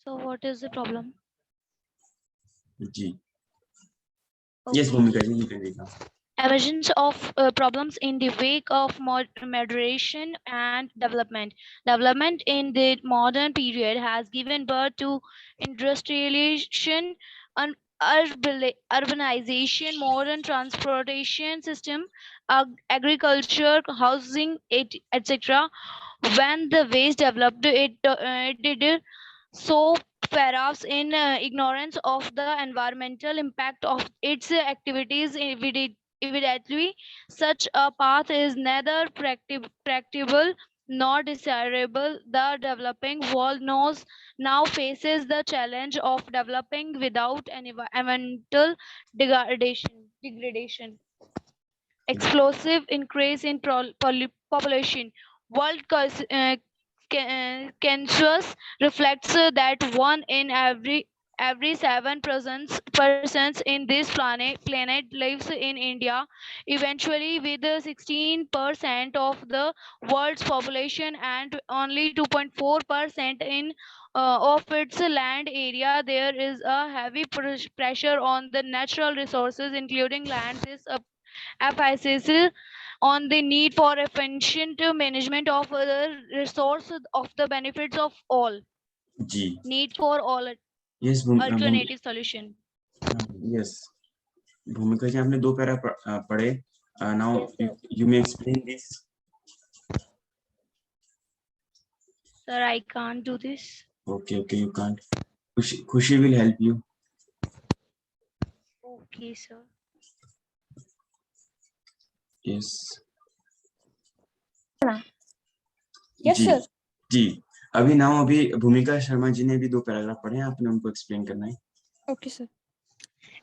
So what is the problem? Ji yes Okay. Bhumika ji you can read now. Emergence of problems in the wake of moderation and development. Development in the modern period has given birth to industrialization, urbanization, modern transportation system, agriculture, housing, etc. When the waste developed, it did so perhaps in ignorance of the environmental impact of its activities. Evidently, such a path is neither practicable nor desirable. The developing world now faces the challenge of developing without environmental degradation. Explosive increase in population. World census reflects that one in every 7 persons in this planet lives in India. Eventually, with 16% of the world's population and only 2.4% in of its land area, there is a heavy pressure on the natural resources, including land. This emphasis on the need for efficient management of the resource of the benefits of all. Ji Need for all yes alternative solution. yes Bhumika ji आपने दो para पढ़े now Yes, sir. you may explain this. Sir, I can't do this. Okay you can't. Khushi will help you. Okay, sir. yes Yes, ji sir. जी अभी भूमिका शर्मा जी ने भी दो paragraph पढ़े हैं आपने उनको एक्सप्लेन करना है. Okay, sir.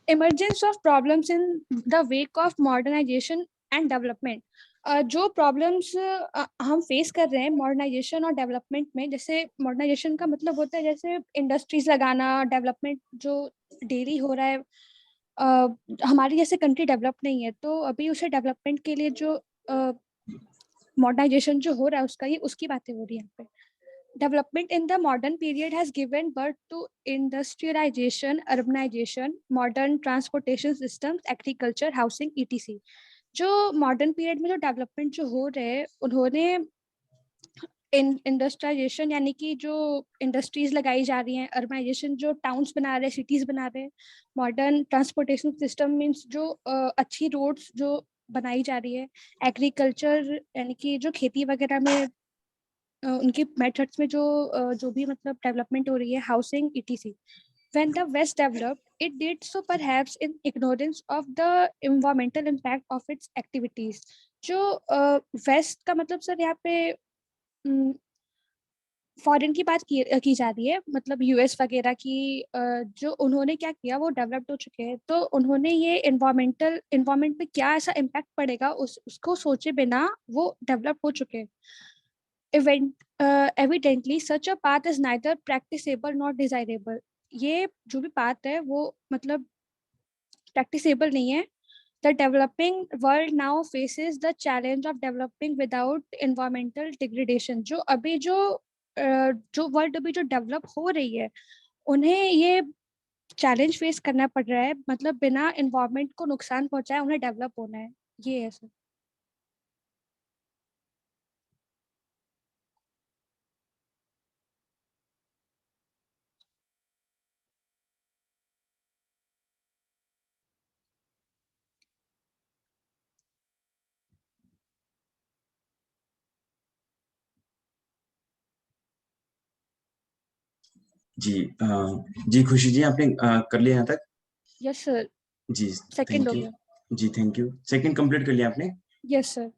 Emergence of problems in the wake of modernization and development. जो प्रॉब्लम्स हम फेस कर रहे हैं मॉडर्नाइजेशन और डेवलपमेंट में, जैसे मॉडर्नाइजेशन का मतलब होता है जैसे इंडस्ट्रीज लगाना, डेवलपमेंट जो डेली हो रहा है, हमारी जैसे कंट्री डेवलप नहीं है तो अभी उसे डेवलपमेंट के लिए जो मॉडर्नाइजेशन जो हो रहा है उसका, ये उसकी बातें हो रही है यहाँ पे. Development in the modern period has given birth to industrialization, urbanization, modern transportation systems, agriculture, housing, etc. जो मॉडर्न पीरियड में जो डेवलपमेंट जो हो रहे हैं उन्होंने इंडस्ट्रियलाइजेशन यानी कि जो इंडस्ट्रीज लगाई जा रही हैं, अर्बनाइजेशन जो टाउन्स बना रहे हैं, सिटीज बना रहे हैं, मॉडर्न ट्रांसपोर्टेशन सिस्टम मीन्स जो अच्छी रोड्स जो बनाई जा रही है, एग्रीकल्चर यानी कि जो खेती वगैरह में उनके मेथड्स में जो भी मतलब डेवलपमेंट हो रही है, housing etc. When the West developed, it did so perhaps in ignorance of the environmental impact of its activities. जो वेस्ट का मतलब सर यहाँ पे फॉरेन की बात की जा रही है, मतलब यूएस वगैरह की, जो उन्होंने क्या किया वो डेवलप्ड हो चुके हैं, तो उन्होंने ये एनवायरमेंट पे क्या ऐसा इम्पैक्ट पड़ेगा उसको सोचे बिना वो डेवलप हो चुके हैं. Evidently such a path is neither practicable nor desirable. ये जो भी पाथ है वो मतलब प्रैक्टिसेबल नहीं है. The developing world now faces the challenge of developing without environmental degradation. जो वर्ल्ड अभी जो डेवलप हो रही है उन्हें ये चैलेंज फेस करना पड़ रहा है, मतलब बिना एनवायरनमेंट को नुकसान पहुंचाए उन्हें डेवलप होना है. ये है सर. जी खुशी जी आपने कर लिया यहाँ तक. Yes sir. जी सेकंड हो गया. जी थैंक यू. सेकंड कंप्लीट कर लिया आपने. Yes sir.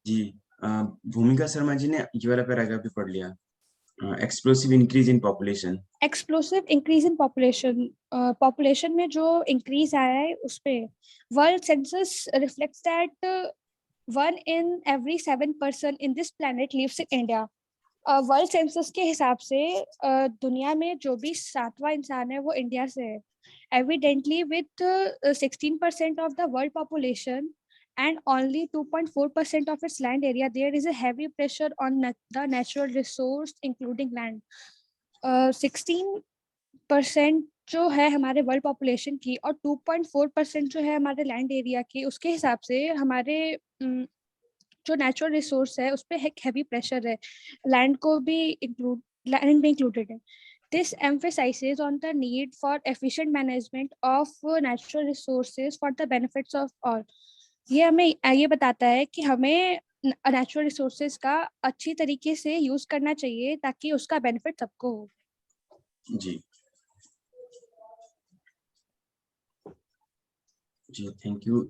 जी भूमिका शर्मा जी ने ये वाला पैराग्राफ भी पढ़ लिया. Explosive increase in population. Explosive increase in population, population में जो इंक्रीज आया है उस पे world census reflects that 1 in every 7 person in this planet lives in India. World census के हिसाब से दुनिया में जो भी 7वां इंसान है वो इंडिया से है. Evidently with 16% of the world population and only 2.4% of its land area, there is a heavy pressure on the natural resource including land. 16 2% जो है हमारे वर्ल्ड पॉपुलेशन की और 2.4% जो है हमारे लैंड एरिया की, उसके हिसाब से हमारे जो नेचुरल रिसोर्स है उस पर हैवी प्रेशर है, लैंड को भी लैंड भी इंक्लूडेड है। This emphasizes on the need for efficient management of natural resources for the benefits of all. ये हमें ये बताता है कि हमें नेचुरल रिसोर्सेज का अच्छी तरीके से यूज करना चाहिए ताकि उसका बेनिफिट सबको हो। जी जी, थैंक यू।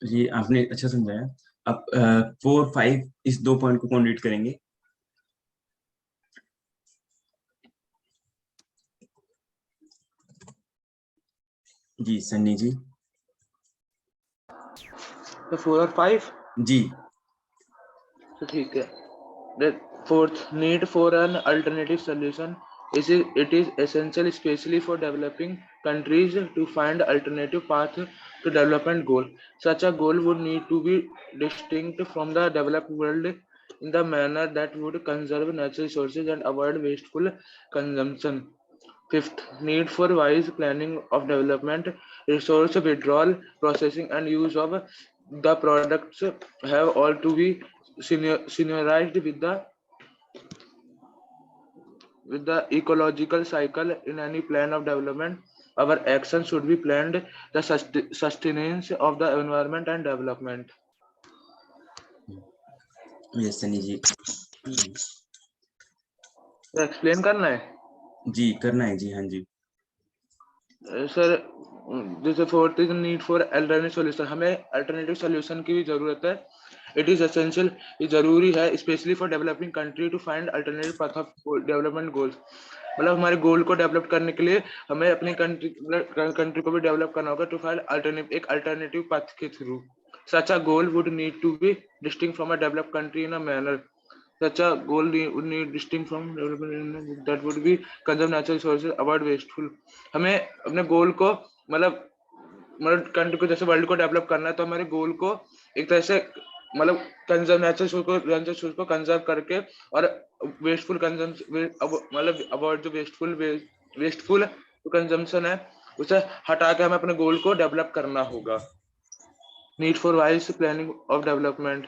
जी आपने अच्छा समझाया। अब 4, 5 इस 2 पॉइंट को कौन रीड करेंगे? जी सन्नी जी। तो 4 और 5 जी तो ठीक है। The fourth, need for an alternative solution it is essential, especially for developing countries, to find alternative path to development goal. Such a goal would need to be distinct from the developed world in the manner that would conserve natural resources and avoid wasteful consumption. Fifth, need for wise planning of development, resource withdrawal, processing, and use of the products have all to be synergized with the ecological cycle in any plan of development. Our actions should be planned the sustenance of the environment and development. Yes Sunny ji. तो explain करना है? जी करना है जी। हाँ जी sir, जैसे fourth is need for alternative solution, हमें अल्टरनेटिव सॉल्यूशन की भी जरूरत है। इट इज एसेंशियल, ये जरूरी है, specially for developing country to find alternative path of development goals. मतलब हमारे गोल को डेवलप करने के लिए हमें अपनी कंट्री को भी डेवलप करना होगा टू फाइंड अल्टरनेटिव, एक अल्टरनेटिव पाथ के थ्रू। Such a goal would need to be distinct from a developed country in a manner such a goal would need distinct from development that would be conserve natural resources, avoid wasteful. हमें अपने गोल को मतलब country को, जैसे world को develop करना है, तो हमारे गोल को एक तरह से मतलब कंजर्व नेचुरल रिसोर्स को कंजर्व करके और वेस्टफुल कंजम्पशन, मतलब अवॉइड जो वेस्टफुल कंजम्पशन है उसे हटा के हमें अपने गोल को डेवलप करना होगा। Need for wise planning of development,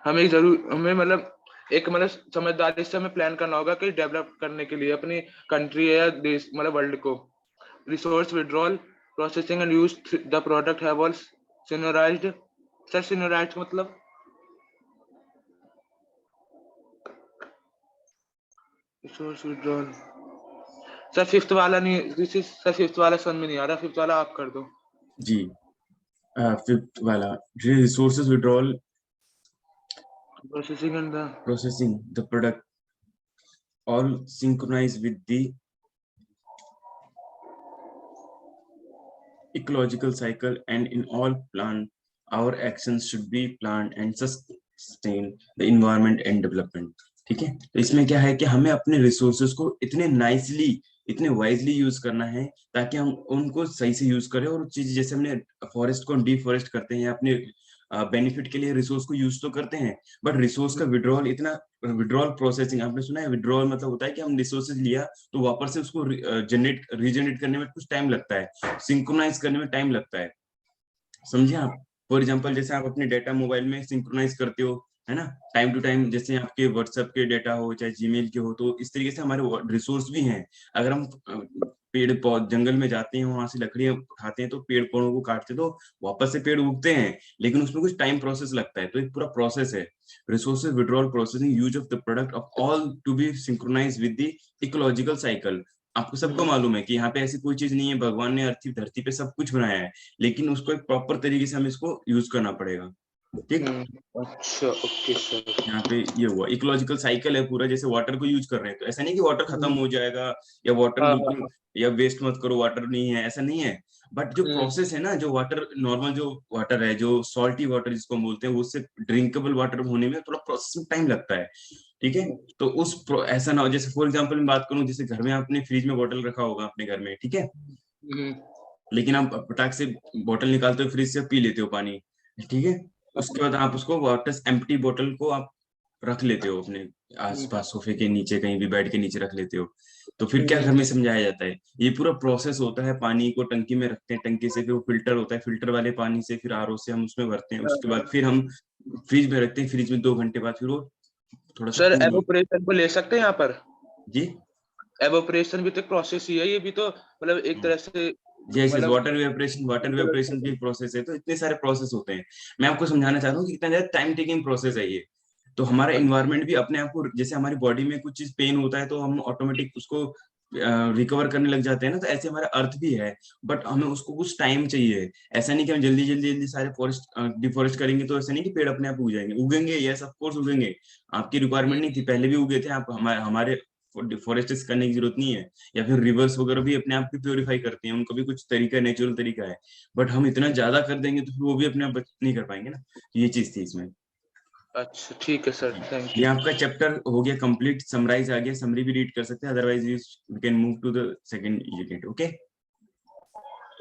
हमें मतलब एक समझदारी से हमें प्लान करना होगा कि डेवलप करने के लिए अपनी कंट्री या देश, मतलब वर्ल्ड को। Resource withdrawal, processing and use the product have all synchronised. Sir synchronised मतलब रिसोर्स विड्रॉल। सर फिफ्थ वाला नहीं, सर फिफ्थ वाला समझ में नहीं आ रहा, फिफ्थ वाला आप कर दो। जी फिफ्थ वाला resources withdrawal, processing the product all synchronized with the ecological cycle, and in all plan our actions should be planned and sustain the environment and development. ठीक है, तो इसमें क्या है कि हमें अपने रिसोर्सेज को इतने नाइसली, इतने वाइजली यूज करना है ताकि हम उनको सही से यूज करें। और चीज जैसे हमने फॉरेस्ट को डिफॉरेस्ट करते हैं, अपने बेनिफिट के लिए रिसोर्स को यूज तो करते हैं, बट रिसोर्स का विड्रॉल इतना, विड्रॉल प्रोसेसिंग आपने सुना है? विड्रॉल मतलब होता है कि हम रिसोर्सेज लिया तो वापस से उसको रीजनरेट करने में कुछ टाइम लगता है, सिंक्रोनाइज करने में टाइम लगता है, समझे आप? फॉर एग्जांपल जैसे आप अपने डेटा मोबाइल में सिंक्रोनाइज करते हो, है ना, टाइम टू टाइम, जैसे आपके व्हाट्सएप के डेटा हो चाहे जीमेल के हो, तो इस तरीके से हमारे रिसोर्स भी हैं। अगर हम पेड़ जंगल में जाते हैं, वहां से लकड़ियां उठाते हैं, तो पेड़ पौधों को काटते तो वापस से पेड़ उगते हैं, लेकिन उसमें कुछ टाइम प्रोसेस लगता है। तो एक पूरा प्रोसेस है, resources withdrawal, processing, use of the product of all to be synchronise with the ecological cycle. आपको सबको मालूम है कि यहाँ पे ऐसी कोई चीज नहीं है, भगवान ने धरती पे सब कुछ बनाया है, लेकिन उसको एक प्रॉपर तरीके से हमें इसको यूज करना पड़ेगा। ठीक, अच्छा ओके सर। यहाँ पे ये हुआ इकोलॉजिकल साइकिल है पूरा। जैसे वाटर को यूज कर रहे हैं, तो ऐसा नहीं कि वाटर खत्म हो जाएगा या वाटर बिल्कुल, या वेस्ट मत करो, वाटर नहीं है, ऐसा नहीं है। बट जो प्रोसेस है ना, जो वाटर नॉर्मल जो वाटर है, जो सॉल्टी वाटर जिसको हम बोलते हैं, वो उससे ड्रिंकेबल वाटर होने में थोड़ा प्रोसेस में टाइम लगता है। ठीक है, तो ऐसा ना हो, जैसे फॉर एग्जाम्पल मैं बात करूं, जैसे घर में आपने फ्रिज में बॉटल रखा होगा अपने घर में, ठीक है, लेकिन आप पटाख से बोतल निकालते हो फ्रिज से पी लेते हो पानी, ठीक है। उसके बाद आप उसको वाटर एम्प्टी बोतल को आप रख लेते हो अपने आसपास सोफे के नीचे, कहीं भी बेड के नीचे रख लेते हो। तो फिर क्या घर में समझाया जाता है, ये पूरा प्रोसेस होता है, पानी को टंकी में रखते हैं, टंकी से फिर वो फिल्टर होता है, फिल्टर वाले पानी से फिर आरओ से हम उसमें भरते हैं, उसके बाद फिर हम फ्रिज में रखते हैं, फ्रिज में 2 घंटे बाद फिर वो थोड़ा सा सर कूल। एवोपरेशन को ले सकते हैं यहाँ पर? जी एवोपरेशन भी तो प्रोसेस ही है, ये भी तो मतलब एक तरह से यस यस, मतलब वाटर वेपरेशन भी प्रोसेस है। तो इतने सारे प्रोसेस होते हैं, मैं आपको समझाना चाहता हूँ कि कितना ज्यादा टाइम टेकिंग प्रोसेस है ये। तो हमारा इन्वायरमेंट भी अपने आप को, जैसे हमारी बॉडी में कुछ चीज पेन होता है तो हम ऑटोमेटिक उसको रिकवर करने लग जाते हैं ना, तो ऐसे हमारा अर्थ भी है, बट हमें उसको कुछ टाइम चाहिए। ऐसा नहीं कि हम जल्दी जल्दी जल्दी सारे फॉरेस्ट डिफॉरेस्ट करेंगे तो ऐसा नहीं कि पेड़ अपने आप उग जाएंगे, उगेंगे, यस ऑफ कोर्स उगेंगे। आपकी रिक्वायरमेंट नहीं थी, पहले भी उगे थे, आप हमारे हमारे डिफॉरेस्ट करने की जरूरत नहीं है। या फिर रिवर्स वगैरह भी अपने आप को प्योरीफाई करते हैं, उनका भी कुछ तरीका, नेचुरल तरीका है। बट हम इतना ज्यादा कर देंगे तो फिर वो भी अपने आप नहीं कर पाएंगे ना, ये चीज थी इसमें। अच्छा ठीक है सर, थैंक ये यू। आपका चैप्टर हो गया कंप्लीट, समराइज आ गया, समरी भी रीड कर सकते हैं, otherwise you can move to the second unit. Okay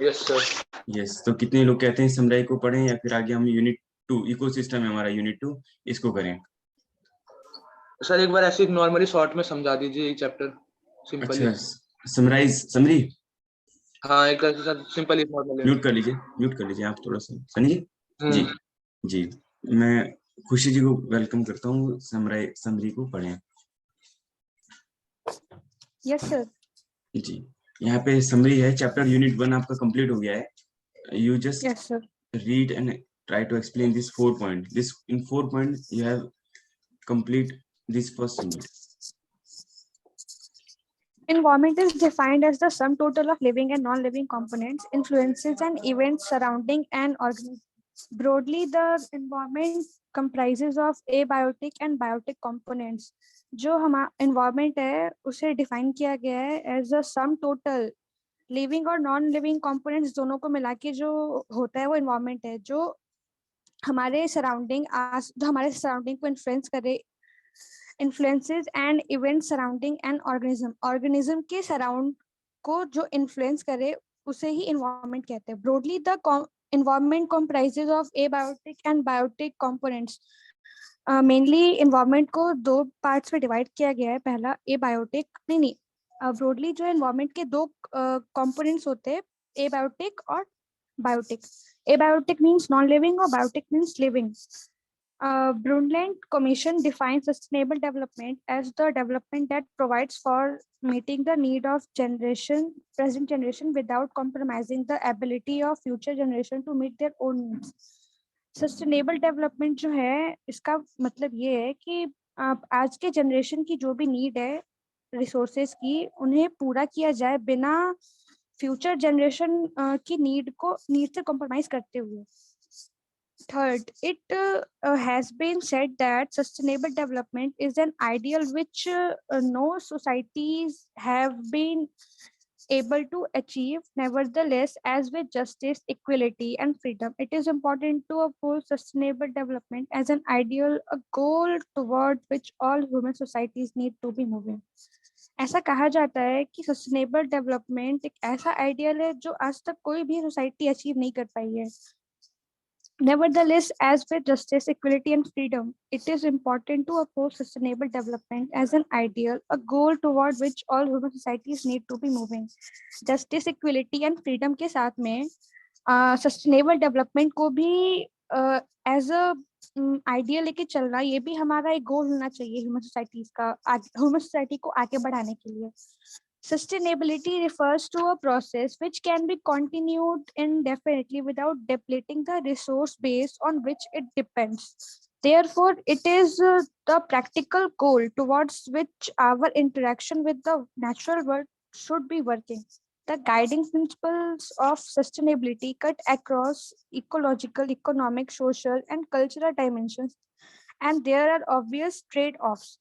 yes sir. Yes, तो कितने लोग कहते हैं समराइज को पढ़ें या फिर आगे हम यूनिट 2, इकोसिस्टम है हमारा यूनिट 2, इसको करें? सर एक बार ऐसे नॉर्मली शॉर्ट में समझा दीजिए ये चैप्टर सिंपली। अच्छा, समराइज समरी हाँ एक तरह से सर सिंपली नॉर्मली। म्यूट कर लीजिए आप थोड़ा सा, सनी जी। जी, मैं खुशी जी को वेलकम करता हूँ, समरी को पढ़ें। Yes sir. जी, यहाँ पे समरी है, चैप्टर यूनिट 1 आपका कंप्लीट हो गया है। You just yes sir. read and try to explain this 4 point. This in 4 point you have complete this first unit. Environment is defined as the sum total of living and non-living components, influences and events surrounding an organism. Broadly, the environment comprises of abiotic and biotic components. जो हमारा environment है उसे define किया गया है as a sum total living और non living components दोनों को मिला के जो होता है वो environment है, जो हमारे सराउंडिंग को इन्फ्लुएंस करे, influences and event surrounding an organism के सराउंड को जो इन्फ्लुएंस करे उसे ही इन्वायरमेंट कहते हैं। Broadly the environment comprises of abiotic and biotic components. Mainly environment को 2 पार्ट्स में डिवाइड किया गया है। पहला एबायोटिक, नहीं ब्रॉडली जो इन्वायरमेंट के 2 कंपोनेंट्स होते हैं, एबायोटिक और biotic. Abiotic means non living और biotic means living. Brundtland Commission defines sustainable development as the development that provides for meeting the need of present generation without compromising the ability of future generation to meet their own needs. Sustainable development जो है इसका मतलब ये है कि आज के generation की जो भी नीड है रिसोर्सेज की, उन्हें पूरा किया जाए बिना फ्यूचर जनरेशन की नीड से कॉम्प्रोमाइज करते हुए। Third, it has been said that sustainable development is an ideal which no societies have been able to achieve. Nevertheless, as with justice, equality, and freedom, it is important to oppose sustainable development as an ideal, a goal toward which all human societies need to be moving. ऐसा कहा जाता है कि sustainable development एक ऐसा ideal है जो आज तक कोई भी सोसाइटी अचीव नहीं कर पाई है। Nevertheless, as with justice, equality, and freedom, it is important to oppose sustainable development as an ideal, a goal toward which all human societies need to be moving. Justice, equality, and freedom के साथ में sustainable development को भी as a ideal लेके चलना, ये भी हमारा एक गोल होना चाहिए ह्यूमन सोसाइटी को आगे बढ़ाने के लिए। Sustainability refers to a process which can be continued indefinitely without depleting the resource base on which it depends. Therefore, it is the practical goal towards which our interaction with the natural world should be working. The guiding principles of sustainability cut across ecological, economic, social, and cultural dimensions, and there are obvious trade-offs.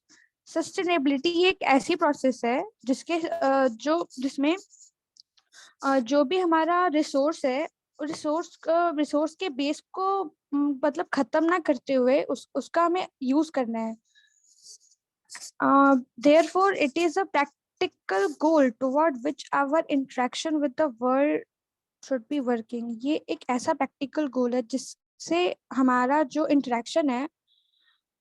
Sustainability एक ऐसी process है जिसमें जो भी हमारा resource है, resource के base को मतलब खत्म ना करते हुए उसका हमें यूज करना है। Therefore, it is a practical goal toward which our interaction with the world should be working, ये एक ऐसा प्रैक्टिकल गोल है जिससे हमारा जो इंटरेक्शन है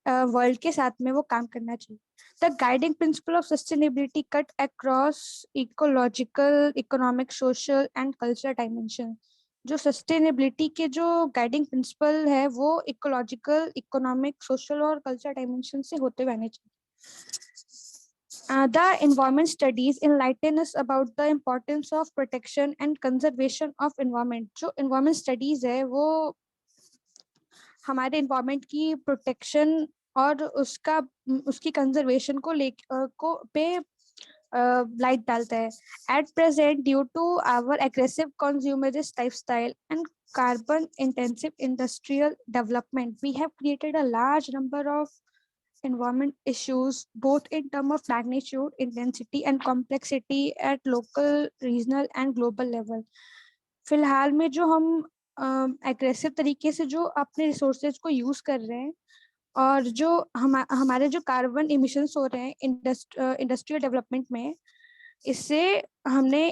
वर्ल्ड के साथ में वो काम करना चाहिए. The guiding principle of sustainability cut across ecological, economic, social and cultural dimension. जो सस्टेनेबिलिटी के जो गाइडिंग प्रिंसिपल है वो इकोलॉजिकल, इकोनॉमिक, सोशल और कल्चरल डायमेंशन से होते हुए आने चाहिए. The environment studies enlighten us about the importance of protection and conservation of environment. जो environment studies है वो हमारे environment की protection और उसकी conservation को पे लाइट डालता है. At present, due to our aggressive consumerist lifestyle and carbon intensive industrial development, we have created a large number of environment issues, both in terms of magnitude, intensity and complexity at local, regional and global level. फिलहाल में जो हम aggressive तरीके से जो अपने resources को use कर रहे हैं और जो हमारे जो कार्बन इमिशंस हो रहे हैं इंडस्ट्रियल डेवलपमेंट में, इससे हमने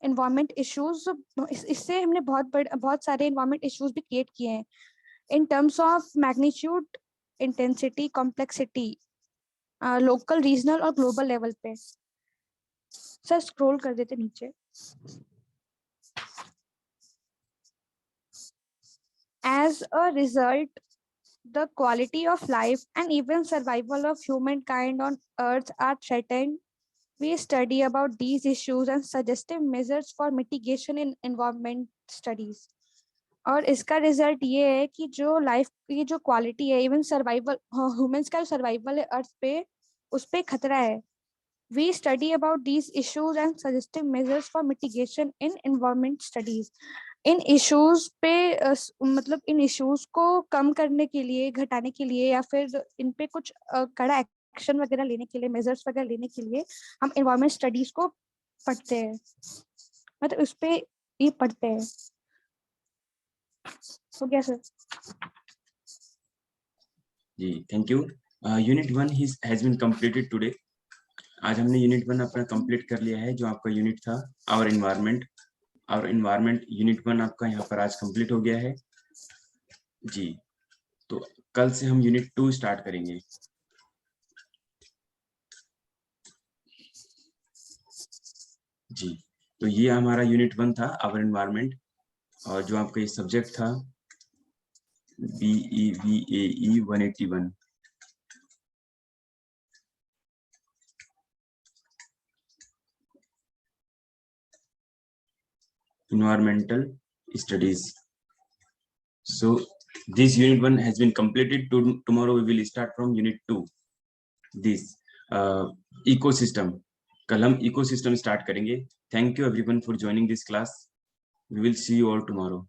एनवायरमेंट इश्यूज इससे हमने बहुत सारे एनवायरमेंट इश्यूज भी क्रिएट किए हैं in terms of magnitude, intensity, complexity, local, regional और ग्लोबल लेवल पे. सर स्क्रॉल कर देते नीचे. As a result, the quality of life and even survival of humankind on Earth are threatened. We study about these issues and suggestive measures for mitigation in environment studies. और इसका result ये है कि जो life की जो quality है, even survival, humans का जो सर्वाइवल है अर्थ पे, उस पे खतरा है. We study about these issues and suggestive measures for mitigation in environment studies. In issues पे मतलब इन इश्यूज को कम करने के लिए, घटाने के लिए या फिर इन पे कुछ कड़ा एक्शन वगैरह लेने के लिए, मेजर्स वगैरह लेने के लिए हम एनवायरमेंट स्टडीज को पढ़ते हैं, मतलब उस पे ये पढ़ते हैं. हो गया सर? जी thank you. Unit 1 has been completed today. आज हमने यूनिट 1 अपना कंप्लीट कर लिया है, जो आपका यूनिट था आवर एनवायरनमेंट. यूनिट 1 आपका यहाँ पर आज कंप्लीट हो गया है जी. तो कल से हम यूनिट 2 स्टार्ट करेंगे जी. तो ये हमारा यूनिट 1 था आवर एनवायरनमेंट, और जो आपका ये सब्जेक्ट था BEVAE 181. Environmental studies. So this unit 1 has been completed. Tomorrow we will start from unit 2, this ecosystem. कल हम ecosystem start करेंगे. Thank you everyone for joining this class. We will see you all tomorrow.